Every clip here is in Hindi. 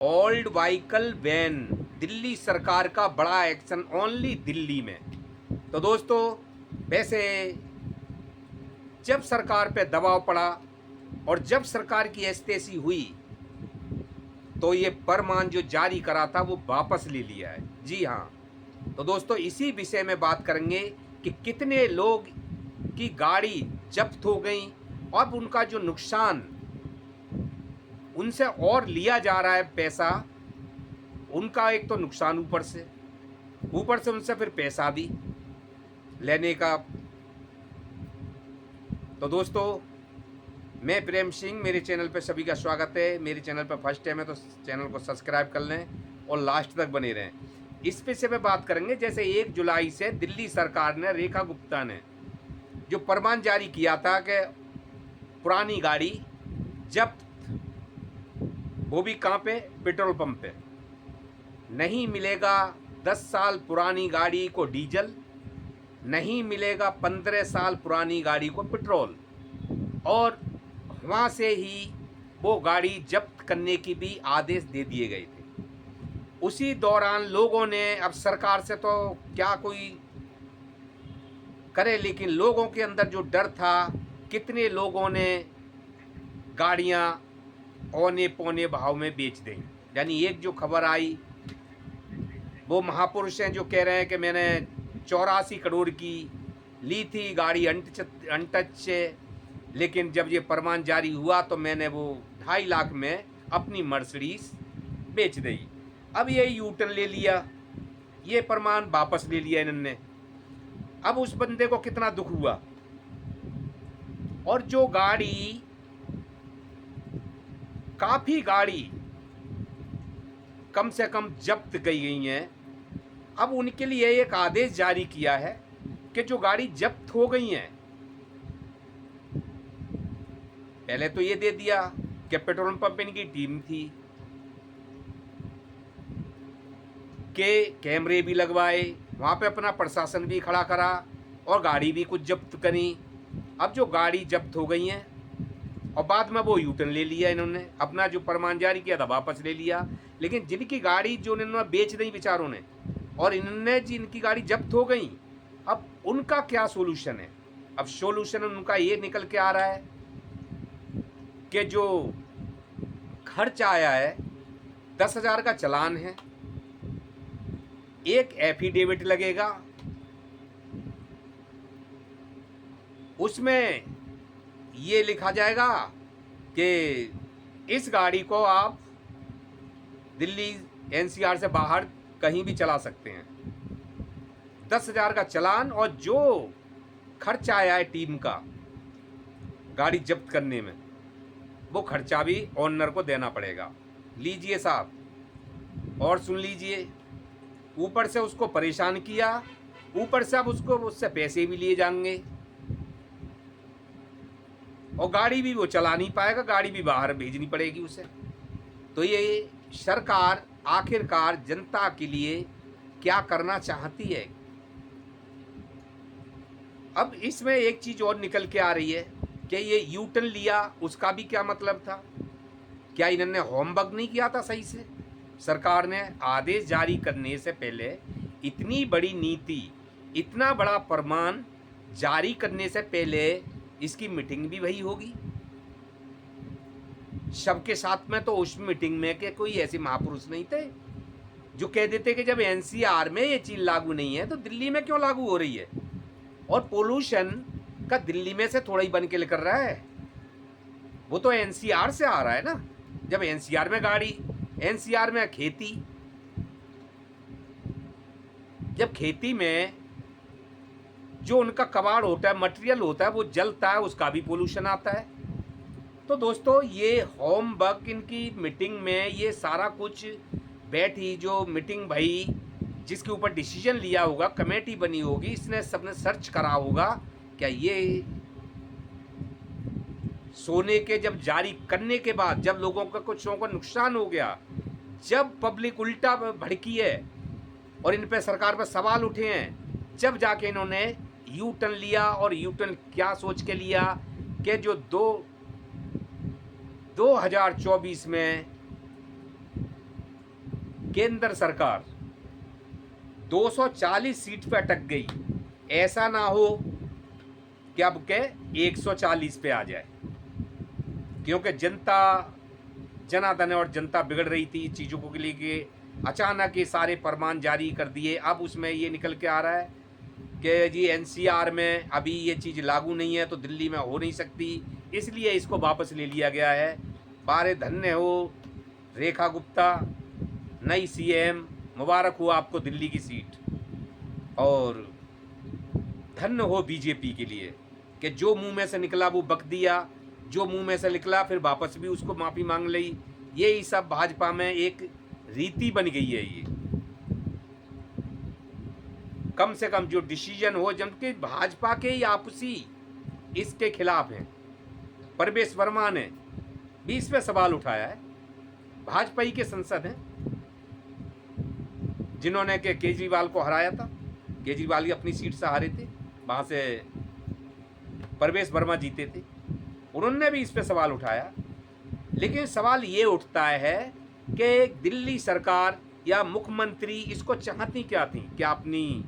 ओल्ड व्हीकल बैन, दिल्ली सरकार का बड़ा एक्शन ओनली दिल्ली में। तो दोस्तों, वैसे जब सरकार पे दबाव पड़ा और जब सरकार की एस्टेसी हुई तो ये फरमान जो जारी करा था वो वापस ले लिया है। जी हाँ, तो दोस्तों इसी विषय में बात करेंगे कि कितने लोग की गाड़ी जब्त हो गई और उनका जो नुकसान उनसे और लिया जा रहा है पैसा, उनका एक तो नुकसान ऊपर से उनसे फिर पैसा भी लेने का। तो दोस्तों, मैं प्रेम सिंह, मेरे चैनल पर सभी का स्वागत है। मेरे चैनल पर फर्स्ट टाइम है तो चैनल को सब्सक्राइब कर लें और लास्ट तक बने रहें। इस विषय पे बात करेंगे जैसे 1 जुलाई से दिल्ली सरकार ने, रेखा गुप्ता ने जो फरमान जारी किया था कि पुरानी गाड़ी जब्त, वो भी कहाँ पे, पेट्रोल पंप पे। नहीं मिलेगा 10 साल पुरानी गाड़ी को डीजल, नहीं मिलेगा 15 साल पुरानी गाड़ी को पेट्रोल, और वहाँ से ही वो गाड़ी जब्त करने की भी आदेश दे दिए गए थे। उसी दौरान लोगों ने, अब सरकार से तो क्या कोई करे, लेकिन लोगों के अंदर जो डर था, कितने लोगों ने गाड़ियाँ औने पौने भाव में बेच दें। यानी एक जो खबर आई, वो महापुरुष हैं जो कह रहे हैं कि मैंने 84 करोड़ की ली थी गाड़ी अनटच से, लेकिन जब ये फरमान जारी हुआ तो मैंने वो 2.5 लाख में अपनी मर्सिडीज बेच दी। अब ये यू टर्न ले लिया, ये फरमान वापस ले लिया इन्होंने। अब उस बंदे को कितना दुख हुआ। और जो गाड़ी, काफ़ी गाड़ी कम से कम जब्त की गई हैं, अब उनके लिए एक आदेश जारी किया है कि जो गाड़ी जब्त हो गई हैं, पहले तो ये दे दिया कि पेट्रोल पंप इनकी टीम थी कि कैमरे भी लगवाए, वहाँ पे अपना प्रशासन भी खड़ा करा और गाड़ी भी कुछ जब्त करी। अब जो गाड़ी जब्त हो गई हैं और बाद में वो यूटर्न ले लिया इन्होंने, अपना जो फरमान जारी किया था वापस ले लिया। लेकिन जिनकी गाड़ी जो इन्होंने बेच दी बेचारों ने, और इन्होंने जिनकी गाड़ी जब्त हो गई, अब उनका क्या सोल्यूशन है? अब सोल्यूशन उनका ये निकल के आ रहा है कि जो खर्च आया है, 10,000 का चालान है, एक एफिडेविट लगेगा, उसमें ये लिखा जाएगा कि इस गाड़ी को आप दिल्ली एनसीआर से बाहर कहीं भी चला सकते हैं। 10,000 का चालान, और जो खर्च आया है टीम का गाड़ी जब्त करने में, वो खर्चा भी ओनर को देना पड़ेगा। लीजिए साहब, और सुन लीजिए, ऊपर से उसको परेशान किया, ऊपर से अब उसको उससे पैसे भी लिए जाएंगे और गाड़ी भी वो चला नहीं पाएगा, गाड़ी भी बाहर भेजनी पड़ेगी उसे। तो ये सरकार आखिरकार जनता के लिए क्या करना चाहती है? अब इसमें एक चीज और निकल के आ रही है कि ये यू टर्न लिया, उसका भी क्या मतलब था? क्या इन्होंने होमवर्क नहीं किया था सही से? सरकार ने आदेश जारी करने से पहले इतनी बड़ी नीति, इतना बड़ा फरमान जारी करने से पहले इसकी मीटिंग भी वही होगी सबके साथ में। तो उस मीटिंग में के कोई ऐसे महापुरुष नहीं थे जो कह देते कि जब एनसीआर में ये चीज लागू नहीं है तो दिल्ली में क्यों लागू हो रही है? और पोल्यूशन का दिल्ली में से थोड़ा ही बन के लेकर रहा है, वो तो एनसीआर से आ रहा है ना। जब एनसीआर में गाड़ी, एनसीआर में खेती, जब खेती में जो उनका कबाड़ होता है, मटेरियल होता है, वो जलता है, उसका भी पोल्यूशन आता है। तो दोस्तों, ये होमवर्क इनकी मीटिंग में ये सारा कुछ बैठी, जो मीटिंग भाई जिसके ऊपर डिसीजन लिया होगा, कमेटी बनी होगी, इसने सबने सर्च करा होगा क्या ये सोने के जब जारी करने के बाद, जब लोगों का कुछ लोगों को नुकसान हो गया, जब पब्लिक उल्टा भड़की है और इन पे सरकार पर सवाल उठे हैं, जब जाके इन्होंने यू टर्न लिया। और यू टर्न क्या सोच के लिया कि जो 2024 में केंद्र सरकार 240 सीट पे अटक गई, ऐसा ना हो कि अब के 140 पे आ जाए, क्योंकि जनता जनार्दन और जनता बिगड़ रही थी चीज़ों को लिए कि अचानक ये सारे फरमान जारी कर दिए। अब उसमें ये निकल के आ रहा है कि जी एनसीआर में अभी ये चीज़ लागू नहीं है तो दिल्ली में हो नहीं सकती, इसलिए इसको वापस ले लिया गया है। बारे धन्य हो रेखा गुप्ता, नई सीएम, मुबारक हो आपको दिल्ली की सीट, और धन्य हो बीजेपी के लिए कि जो मुंह में से निकला वो बक दिया, जो मुंह में से निकला फिर वापस भी उसको माफ़ी मांग ली। यही सब भाजपा में एक रीति बन गई है। ये कम से कम जो डिसीजन हो, जबकि भाजपा के ही आपसी इसके खिलाफ हैं। परवेश वर्मा ने भी इस पे सवाल उठाया है। भाजपा ही के सांसद हैं जिन्होंने के केजरीवाल को हराया था। केजरीवाल ही अपनी सीट से हारे थे, वहां से परवेश वर्मा जीते थे, उन्होंने भी इस पे सवाल उठाया। लेकिन सवाल ये उठता है कि दिल्ली सरकार या मुख्यमंत्री इसको चाहती क्या थी? क्या अपनी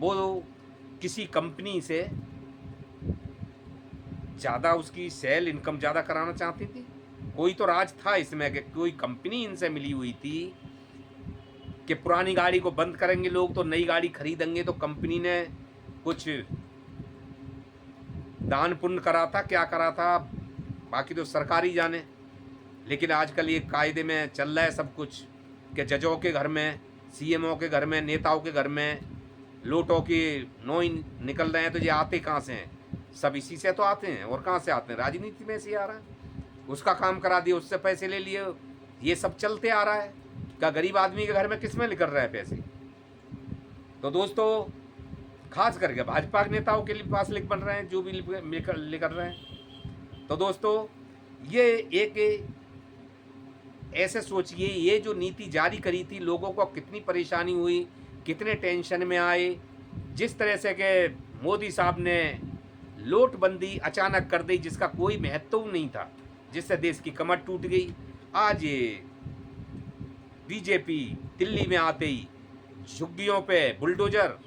वो किसी कंपनी से ज़्यादा उसकी सेल इनकम ज़्यादा कराना चाहती थी? कोई तो राज था इसमें कि कोई कंपनी इनसे मिली हुई थी कि पुरानी गाड़ी को बंद करेंगे लोग तो नई गाड़ी खरीदेंगे, तो कंपनी ने कुछ दान पुण्य करा था, क्या करा था बाकी तो सरकार ही जाने। लेकिन आजकल ये कायदे में चल रहा है सब कुछ कि जजों के घर में, सीएमओ के घर में, नेताओं के घर में लूटों की नोई निकल रहे हैं। तो ये आते कहाँ से हैं? सब इसी से तो आते हैं, और कहाँ से आते हैं? राजनीति में से आ रहा है। उसका काम करा दिया, उससे पैसे ले लिए, ये सब चलते आ रहा है। क्या गरीब आदमी के घर में किस में निकल रहे हैं पैसे? तो दोस्तों खास करके भाजपा के नेताओं के लिए पास लिख बन रहे हैं, जो भी लेकर रहे हैं। तो दोस्तों ये एक ऐसे सोचिए, ये जो नीति जारी करी थी लोगों को कितनी परेशानी हुई, कितने टेंशन में आए। जिस तरह से कि मोदी साहब ने नोटबंदी अचानक कर दी जिसका कोई महत्व नहीं था, जिससे देश की कमर टूट गई। आज ये बीजेपी दिल्ली में आते ही झुग्गियों पे बुलडोजर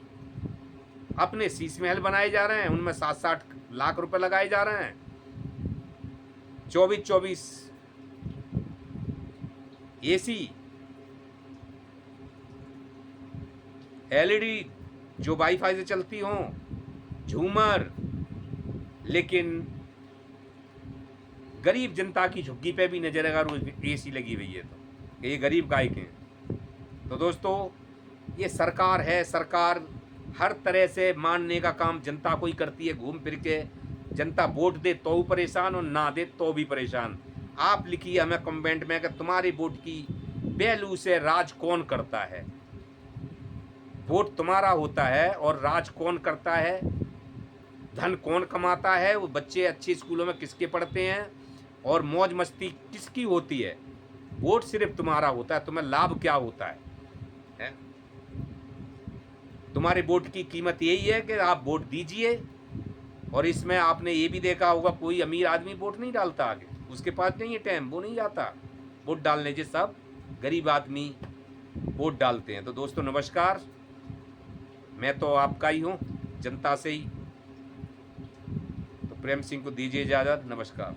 अपने शीश महल बनाए जा रहे हैं, उनमें 7-8 लाख रुपए लगाए जा रहे हैं। 24-24 एसी, एलईडी जो वाईफाई से चलती हों, झूमर, लेकिन गरीब जनता की झुग्गी पे भी नजर अगर एसी लगी हुई है तो ये गरीब काहे के हैं? तो दोस्तों ये सरकार है, सरकार हर तरह से मानने का काम जनता को ही करती है। घूम फिर के जनता वोट दे तो परेशान और ना दे तो भी परेशान। आप लिखिए हमें कमेंट में कि तुम्हारी वोट की वैल्यू से राज कौन करता है। वोट तुम्हारा होता है और राज कौन करता है, धन कौन कमाता है, वो बच्चे अच्छे स्कूलों में किसके पढ़ते हैं और मौज मस्ती किसकी होती है। वोट सिर्फ तुम्हारा होता है, तुम्हें लाभ क्या होता है? तुम्हारे वोट की कीमत यही है कि आप वोट दीजिए। और इसमें आपने ये भी देखा होगा कोई अमीर आदमी वोट नहीं डालता आगे, उसके पास नहीं है टाइम, वो नहीं जाता वोट डालने, जो सब गरीब आदमी वोट डालते हैं। तो दोस्तों नमस्कार, मैं तो आपका ही हूँ, जनता से ही। तो प्रेम सिंह को दीजिए इजाज़त, नमस्कार।